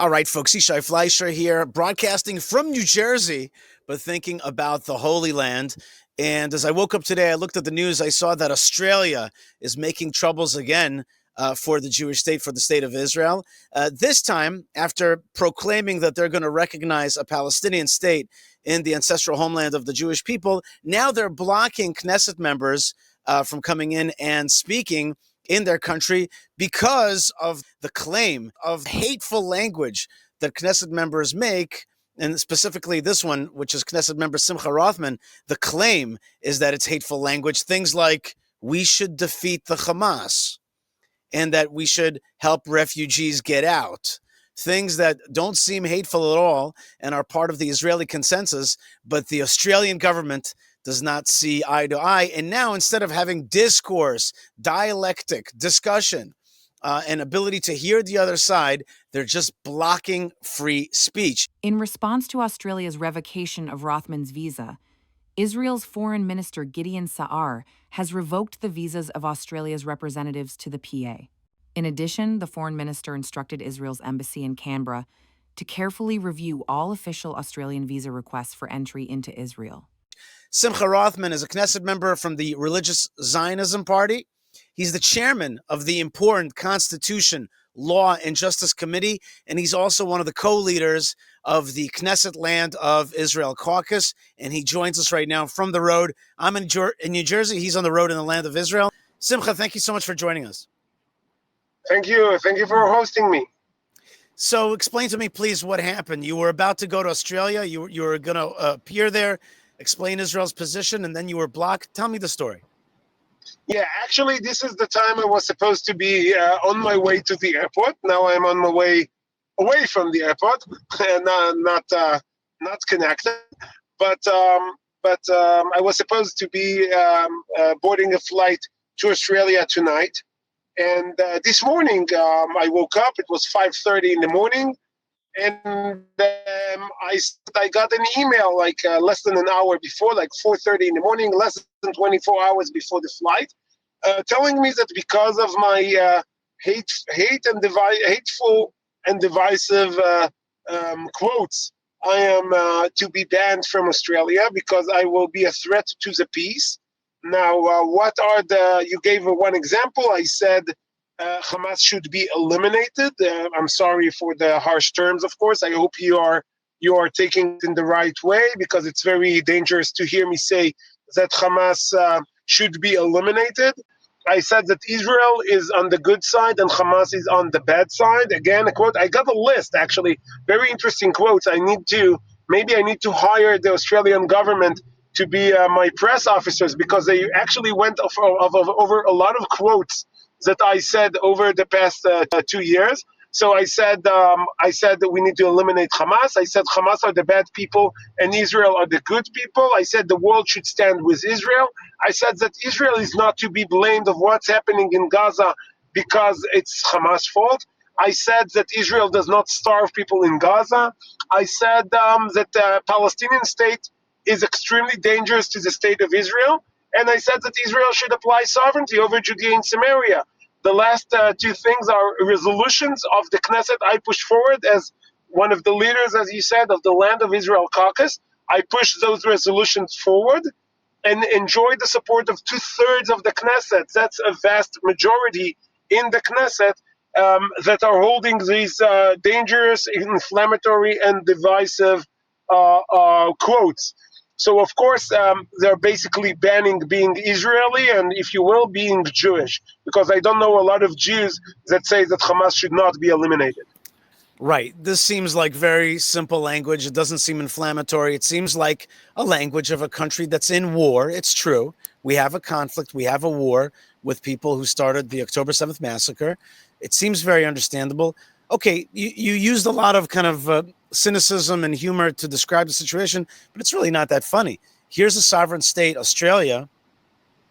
All right, folks, Yishai Fleischer here, broadcasting from New Jersey, but thinking about the Holy Land. And as I woke up today, I looked at the news. I saw that Australia is making troubles again for the Jewish state, for the state of Israel. This time, after proclaiming that they're going to recognize a Palestinian state in the ancestral homeland of the Jewish people, now they're blocking Knesset members from coming in and speaking in their country because of the claim of hateful language that Knesset members make, and specifically this one, which is Knesset member Simcha Rothman. The claim is that it's hateful language, things like we should defeat the Hamas and that we should help refugees get out. Things that don't seem hateful at all and are part of the Israeli consensus, but the Australian government does not see eye to eye. And now, instead of having discourse, dialectic, discussion, and ability to hear the other side, they're just blocking free speech. In response to Australia's revocation of Rothman's visa, Israel's Foreign Minister Gideon Sa'ar has revoked the visas of Australia's representatives to the PA. In addition, the Foreign Minister instructed Israel's embassy in Canberra to carefully review all official Australian visa requests for entry into Israel. Simcha Rothman is a Knesset member from the Religious Zionism Party. He's the chairman of the important Constitution, Law, and Justice Committee, and he's also one of the co-leaders of the Knesset Land of Israel Caucus, and he joins us right now from the road. I'm in New Jersey. He's on the road in the Land of Israel. Simcha, thank you so much for joining us. Thank you. Thank you for hosting me. So explain to me, please, what happened. You were about to go to Australia. You were going to appear there, explain Israel's position, and then you were blocked. Tell me the story. Yeah, actually, this is the time I was supposed to be on my way to the airport. Now I'm on my way away from the airport, and not connected. But I was supposed to be boarding a flight to Australia tonight. And this morning, I woke up. It was 5:30 in the morning. And I got an email like less than an hour before, like 4:30 in the morning, less than 24 hours before the flight, telling me that because of my hateful and divisive quotes, I am to be banned from Australia because I will be a threat to the peace. Now, you gave one example. I said Hamas should be eliminated. I'm sorry for the harsh terms, of course. I hope you are taking it in the right way, because it's very dangerous to hear me say that Hamas should be eliminated. I said that Israel is on the good side and Hamas is on the bad side. Again, a quote. I got a list, actually, very interesting quotes. Maybe I need to hire the Australian government to be my press officers, because they actually went over a lot of quotes that I said over the past 2 years. So I said that we need to eliminate Hamas. I said Hamas are the bad people and Israel are the good people. I said the world should stand with Israel. I said that Israel is not to be blamed of what's happening in Gaza because it's Hamas' fault. I said that Israel does not starve people in Gaza. I said that the Palestinian state is extremely dangerous to the state of Israel. And I said that Israel should apply sovereignty over Judea and Samaria. The last two things are resolutions of the Knesset I pushed forward as one of the leaders, as you said, of the Land of Israel Caucus. I pushed those resolutions forward and enjoyed the support of 2/3 of the Knesset. That's a vast majority in the Knesset that are holding these dangerous, inflammatory, and divisive quotes. So, of course, they're basically banning being Israeli and, if you will, being Jewish, because I don't know a lot of Jews that say that Hamas should not be eliminated. Right. This seems like very simple language. It doesn't seem inflammatory. It seems like a language of a country that's in war. It's true. We have a conflict. We have a war with people who started the October 7th massacre. It seems very understandable. Okay, you used a lot of kind of cynicism and humor to describe the situation, but it's really not that funny. Here's a sovereign state, Australia,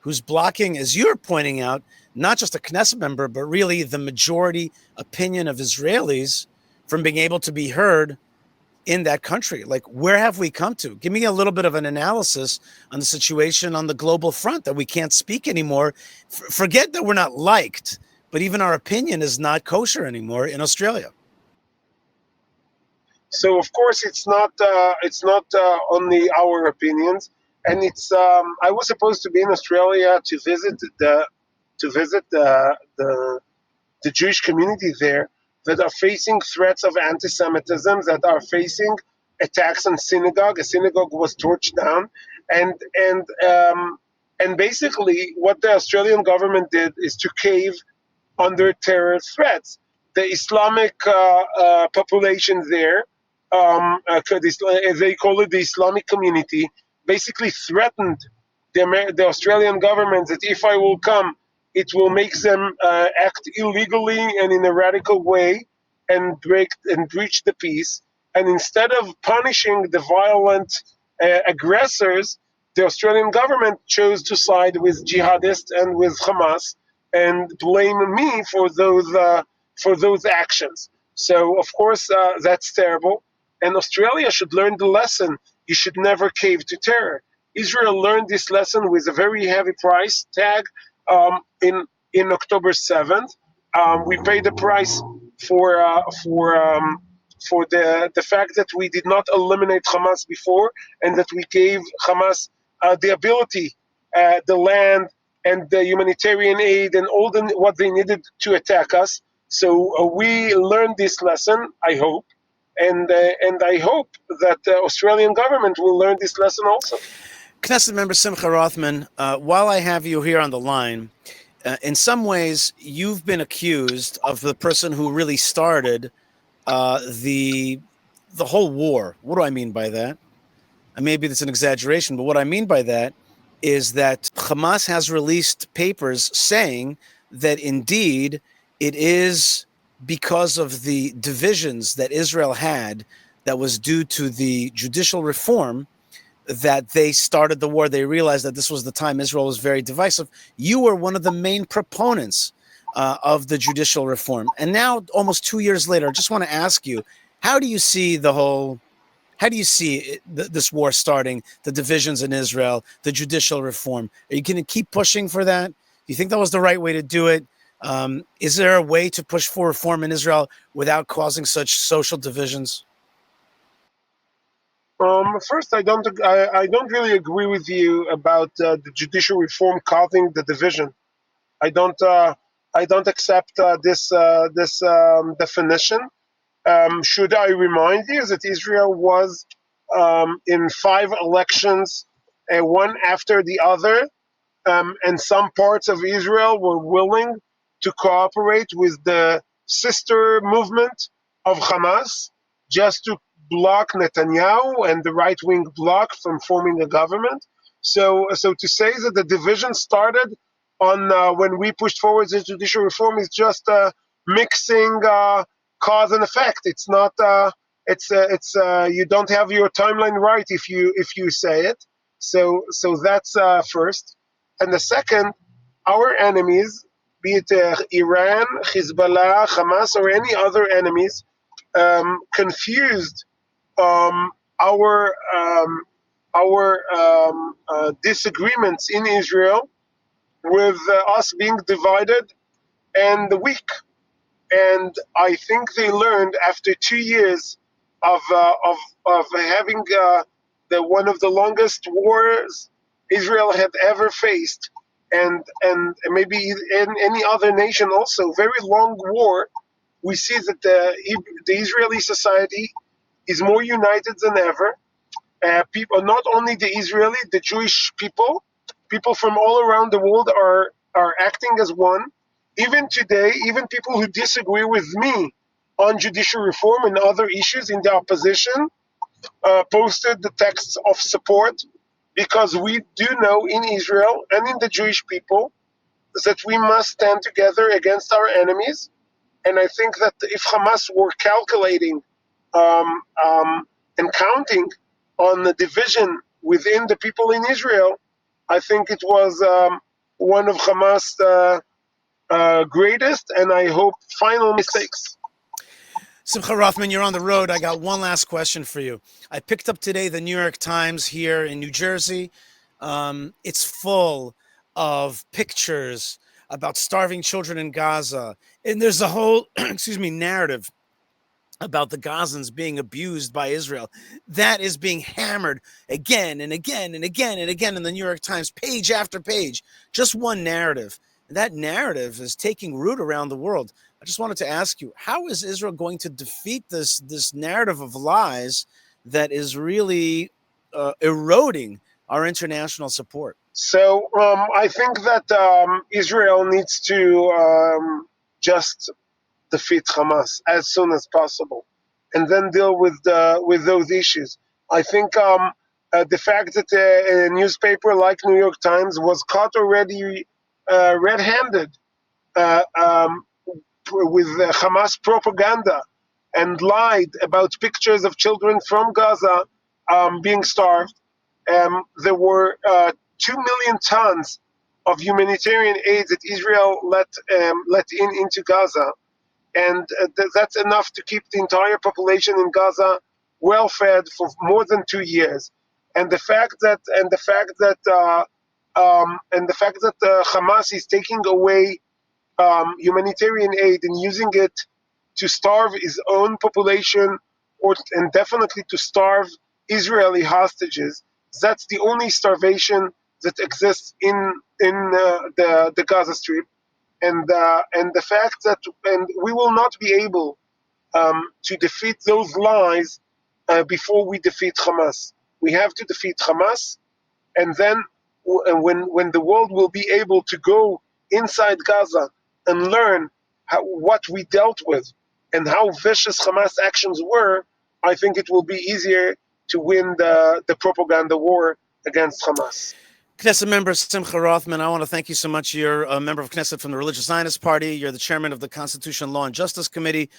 who's blocking, as you're pointing out, not just a Knesset member, but really the majority opinion of Israelis from being able to be heard in that country. Like, where have we come to? Give me a little bit of an analysis on the situation on the global front, that we can't speak anymore. Forget that we're not liked, but even our opinion is not kosher anymore in Australia. So of course it's not only our opinions, and it's I was supposed to be in Australia to visit the Jewish community there that are facing threats of anti-Semitism, that are facing attacks on synagogue. A synagogue was torched down, and and um, and basically what the Australian government did is to cave under terror threats. The Islamic population there, they call it the Islamic community, basically threatened the Australian government that if I will come, it will make them act illegally and in a radical way and breach the peace. And instead of punishing the violent aggressors, the Australian government chose to side with jihadists and with Hamas and blame me for those actions. So of course that's terrible, and Australia should learn the lesson. You should never cave to terror. Israel learned this lesson with a very heavy price tag in October 7th. We paid the price for uh, for um, for the fact that we did not eliminate Hamas before, and that we gave Hamas the ability, the land, and the humanitarian aid, and what they needed to attack us. So we learned this lesson, I hope, and I hope that the Australian government will learn this lesson also. Knesset member Simcha Rothman, while I have you here on the line, in some ways, you've been accused of the person who really started the whole war. What do I mean by that? And maybe that's an exaggeration, but what I mean by that is that Hamas has released papers saying that indeed it is because of the divisions that Israel had that was due to the judicial reform that they started the war. They realized that this was the time Israel was very divisive. You were one of the main proponents of the judicial reform. And now, almost 2 years later, I just want to ask you, how do you see the whole how do you see this war starting, the divisions in Israel, the judicial reform? Are you going to keep pushing for that? Do you think that was the right way to do it? Is there a way to push for reform in Israel without causing such social divisions? First, I don't really agree with you about the judicial reform causing the division. I don't I don't accept this definition. Should I remind you that Israel was in 5 elections, one after the other, and some parts of Israel were willing to cooperate with the sister movement of Hamas just to block Netanyahu and the right wing bloc from forming a government. So to say that the division started on when we pushed forward the judicial reform is just mixing cause and effect. It's not. It's you don't have your timeline right if you say it. So that's first. And the second, our enemies, be it Iran, Hezbollah, Hamas, or any other enemies, confused um, our disagreements in Israel with us being divided and weak. And I think they learned after 2 years of having the one of the longest wars Israel had ever faced, and maybe in any other nation also, very long war. We see that the Israeli society is more united than ever. People, not only the Israeli, the Jewish people from all around the world are acting as one. Even today, even people who disagree with me on judicial reform and other issues in the opposition posted the texts of support, because we do know in Israel and in the Jewish people that we must stand together against our enemies. And I think that if Hamas were calculating um, um, and counting on the division within the people in Israel, I think it was one of Hamas' greatest and I hope final mistakes. Simcha Rothman, you're on the road. I got one last question for you. I picked up today the New York Times here in New Jersey. It's full of pictures about starving children in Gaza. And there's a whole, excuse me, narrative about the Gazans being abused by Israel. That is being hammered again and again and again and again in the New York Times, page after page. Just one narrative. And that narrative is taking root around the world. I just wanted to ask you, how is Israel going to defeat this narrative of lies that is really eroding our international support? So I think that Israel needs to just defeat Hamas as soon as possible, and then deal with those issues. I think the fact that a newspaper like New York Times was caught already red-handed with Hamas propaganda and lied about pictures of children from Gaza being starved. There were 2 million tons of humanitarian aid that Israel let into Gaza, and that's enough to keep the entire population in Gaza well fed for more than 2 years. And the fact that Hamas is taking away humanitarian aid and using it to starve his own population, and definitely to starve Israeli hostages. That's the only starvation that exists in the Gaza Strip, and the fact that and we will not be able to defeat those lies before we defeat Hamas. We have to defeat Hamas, and then when the world will be able to go inside Gaza and learn what we dealt with and how vicious Hamas actions were, I think it will be easier to win the propaganda war against Hamas. Knesset member Simcha Rothman, I want to thank you so much. You're a member of Knesset from the Religious Zionist Party. You're the chairman of the Constitution, Law, and Justice Committee.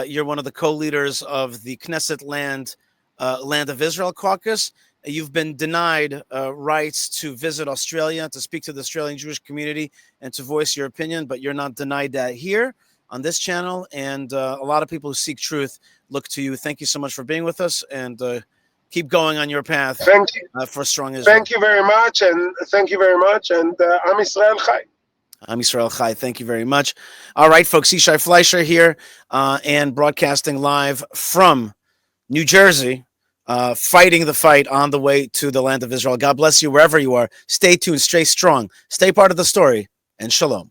You're one of the co-leaders of the Knesset Land of Israel caucus. You've been denied rights to visit Australia, to speak to the Australian Jewish community, and to voice your opinion, but you're not denied that here on this channel. And a lot of people who seek truth look to you. Thank you so much for being with us, and keep going on your path Thank you. for strong Israel. Thank you very much, and thank you very much, and Am Yisrael Chai. Am Yisrael Chai. Thank you very much. All right, folks, Yishai Fleischer here, and broadcasting live from New Jersey, fighting the fight on the way to the land of Israel. God bless you wherever you are. Stay tuned, stay strong, stay part of the story, and shalom.